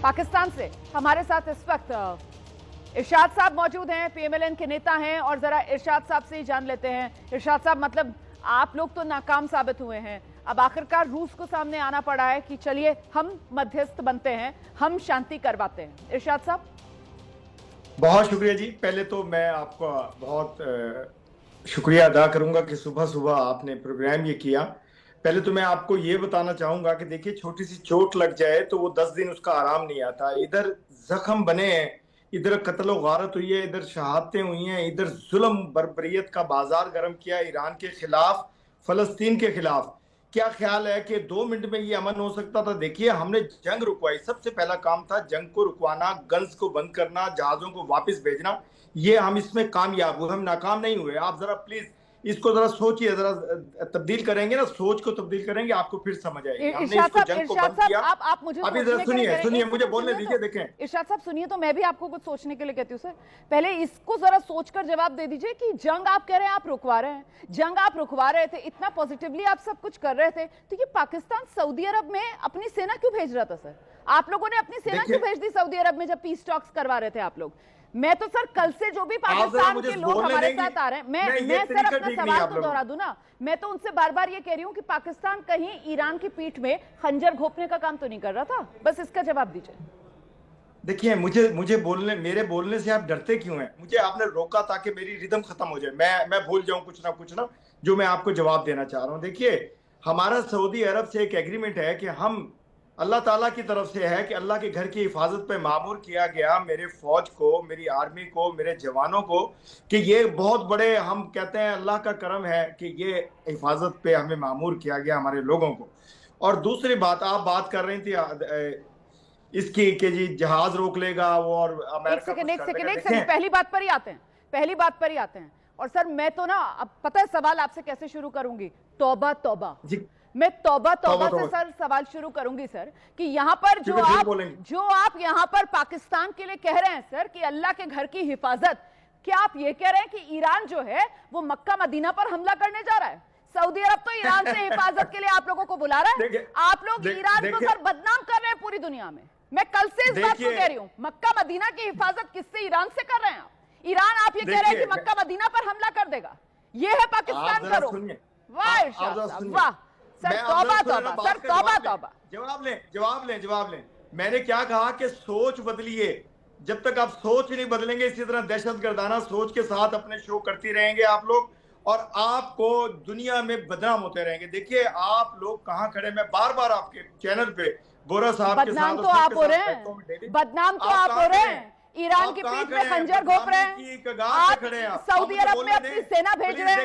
पाकिस्तान से हमारे साथ इस वक्त इरशाद साहब मौजूद हैं, पीएमएलएन के नेता हैं और जरा इरशाद साहब से ही जान लेते हैं। इरशाद साहब, मतलब आप लोग तो नाकाम साबित हुए हैं, अब आखिरकार रूस को सामने आना पड़ा है कि चलिए हम मध्यस्थ बनते हैं, हम शांति करवाते हैं। इरशाद साहब, बहुत शुक्रिया जी। पहले तो मैं आपका बहुत शुक्रिया अदा करूंगा कि सुबह सुबह आपने प्रोग्राम ये किया। पहले तो मैं आपको ये बताना चाहूंगा कि देखिए, छोटी सी चोट लग जाए तो वो 10 दिन उसका आराम नहीं आता। इधर जख्म बने हैं, इधर कत्ल गारत हुई है, इधर शहादतें हुई हैं, इधर जुल्म बर्बरियत का बाजार गर्म किया ईरान के खिलाफ, फलस्तीन के खिलाफ। क्या ख्याल है कि 2 मिनट में ये अमन हो सकता था? देखिए, हमने जंग रुकवाई, सबसे पहला काम था जंग को रुकवाना, गन्स को बंद करना, जहाजों को वापस भेजना। ये हम इसमें कामयाब हुए, हम नाकाम नहीं हुए। आप जरा प्लीज इसको जरा सोचिए, जरा तब्दील करेंगे ना, सोच को तब्दील करेंगे, आपको फिर समझ आएगी। हमने इसको जंग को बंद किया। आप मुझे अभी जरा सुनिए, मुझे बोलने दीजिए। देखें इरशाद साहब, सुनिए तो मैं भी आपको कुछ सोचने के लिए कहती हूँ। सर, पहले इसको जरा सोचकर जवाब दे दीजिए कि जंग आप कह रहे हैं, आप रुकवा रहे हैं, जंग आप रुकवा रहे थे, इतना पॉजिटिवली आप सब कुछ कर रहे थे, तो ये पाकिस्तान सऊदी अरब में अपनी सेना क्यों भेज रहा था? सर, आप लोगों ने अपनी सेना क्यों भेज दी सऊदी अरब में जब पीस टॉक्स करवा रहे थे आप लोग? मैं तो सर कल से जो भी पाकिस्तान के लोग हमारे साथ आ रहे हैं, मैं सर अपना सवाल तो दोहरा दूं ना, मैं तो उनसे बार बार ये कह रही हूं कि पाकिस्तान कहीं ईरान की पीठ में खंजर घोंपने का काम तो नहीं कर रहा था? बस इसका जवाब दीजिए। देखिए, मेरे बोलने से आप डरते क्यों हैं? मुझे आपने रोका ताकि मेरी रिदम खत्म हो जाए, मैं भूल जाऊं कुछ ना जो मैं आपको जवाब देना चाह रहा हूं। देखिए, हमारा सऊदी अरब से एक एग्रीमेंट है कि हम अल्लाह ताला की तरफ से है कि अल्लाह के घर की हिफाजत पे मामूर किया गया मेरे फौज को, मेरी आर्मी को, मेरे जवानों को, कि ये बहुत बड़े, हम कहते हैं अल्लाह का करम है कि ये हिफाजत पे हमें मामूर किया गया हमारे लोगों को। और दूसरी बात, आप बात कर रही थी इसकी कि जी जहाज रोक लेगा वो और अमेरिका। एक सेकंड, पहली बात पर ही आते हैं। और सर मैं तो ना, अब पता है सवाल आपसे कैसे शुरू करूंगी? तौबा तौबा जी, मैं तौबा से सर सवाल शुरू करूंगी सर, कि यहाँ पर जो आप यहाँ पर पाकिस्तान के लिए कह रहे हैं सर कि अल्लाह के घर की हिफाजत, क्या आप ये कह रहे हैं कि ईरान जो है वो मक्का मदीना पर हमला करने जा रहा है? सऊदी अरब तो ईरान से हिफाजत के लिए आप लोगों को बुला रहा है। आप लोग ईरान को सर बदनाम कर रहे हैं पूरी दुनिया में। मैं कल से इस बात को कह रही हूँ, मक्का मदीना की हिफाजत किससे? ईरान से कर रहे हैं आप। ईरान, आप ये कह रहे हैं कि मक्का मदीना पर हमला कर देगा, ये है पाकिस्तान का रुख। वाह सर, तौबा सर, तौबा। जवाब लें। मैंने क्या कहा कि सोच बदलिए। जब तक आप सोच नहीं बदलेंगे, इसी तरह दहशतगर्दाना सोच के साथ अपने शो करती रहेंगे आप लोग, और आपको दुनिया में बदनाम होते रहेंगे। देखिए, आप लोग कहाँ खड़े, मैं बार बार आपके चैनल पे बोरा साहब के साथ, बदनाम तो आप हो रहे हैं, ईरान की पीठ में खंजर घोंप रहे हैं, आप सऊदी अरब में अपनी सेना भेज रहे हैं,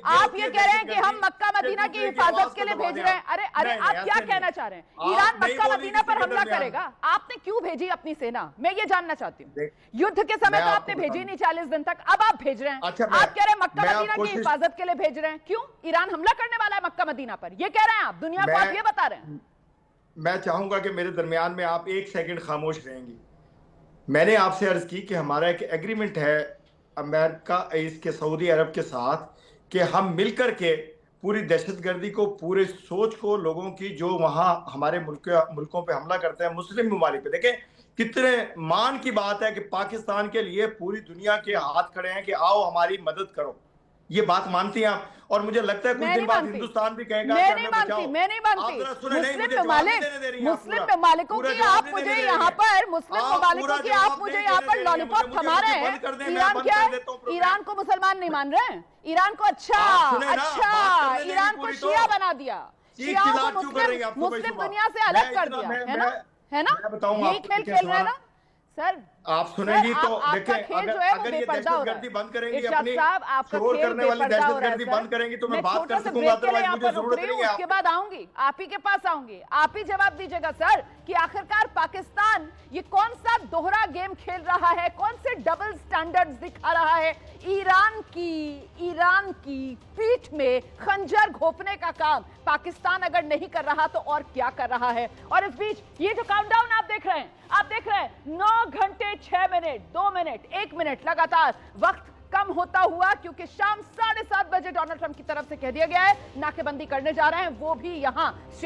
आप ये कह रहे हैं कि हम मक्का मदीना की हिफाजत के लिए भेज रहे हैं। अरे आप क्या कहना चाह रहे हैं? ईरान मक्का मदीना पर हमला करेगा, आपने क्यों भेजी अपनी सेना? मैं ये जानना चाहती हूँ। युद्ध के समय तो आपने भेजी नहीं 40 दिन तक, अब आप भेज रहे हैं। आप कह रहे हैं मक्का मदीना की हिफाजत के लिए भेज रहे हैं, क्यों? ईरान हमला करने वाला है मक्का मदीना पर, ये कह रहे हैं आप, दुनिया को आप ये बता रहे हैं। मैं चाहूंगा कि मेरे दरमियान में आप 1 सेकंड खामोश रहेंगी। मैंने आपसे अर्ज की कि हमारा एक एग्रीमेंट है अमेरिका इसके सऊदी अरब के साथ कि हम मिलकर के पूरी दहशतगर्दी को, पूरे सोच को, लोगों की जो वहाँ हमारे मुल्कों पे हमला करते हैं, मुस्लिम ममालिक पे, देखें कितने मान की बात है कि पाकिस्तान के लिए पूरी दुनिया के हाथ खड़े हैं कि आओ हमारी मदद करो। ये बात मानती हैं आप? और मुझे लगता है कुछ दिन बाद हिंदुस्तान भी कहेगा मैं नहीं मानती। मुस्लिम ममालिकों की आप मुझे यहाँ पर लॉलीपॉप थमा रहे हैं। ईरान क्या है? ईरान को मुसलमान नहीं मान रहे हैं, ईरान को अच्छा ईरान को शिया बना दिया, शियाओं को मुस्लिम दुनिया से अलग कर दिया, है ना? यही खेल खेल रहे हैं ना सर? आप सुनेंगी तो देखें, अगर ये दहशतगर्दी बंद करेंगी, अपनी शोर करने वाली दहशतगर्दी बंद करेंगे तो मैं बात कर सकूंगा, अदरवाइज मुझे जरूरत नहीं है। उसके बाद आऊंगी, आप ही के पास आऊंगी, आप ही जवाब दीजिएगा सर कि आखिरकार पाकिस्तान ये कौन सा दोहरा गेम खेल रहा है, कौन से डबल स्टैंडर्ड्स दिखा रहा है? ईरान की पीठ में खंजर घोंपने का काम पाकिस्तान अगर नहीं कर रहा तो और क्या कर रहा है? और इस बीच ये जो काउंटडाउन आप देख रहे हैं 9 घंटे 6 मिनट 2 मिनट 1 मिनट लगातार वक्त कम होता हुआ, क्योंकि शाम 7:30 बजे डोनाल्ड ट्रंप की तरफ से कह दिया गया है नाकेबंदी करने जा रहे हैं, वो भी यहां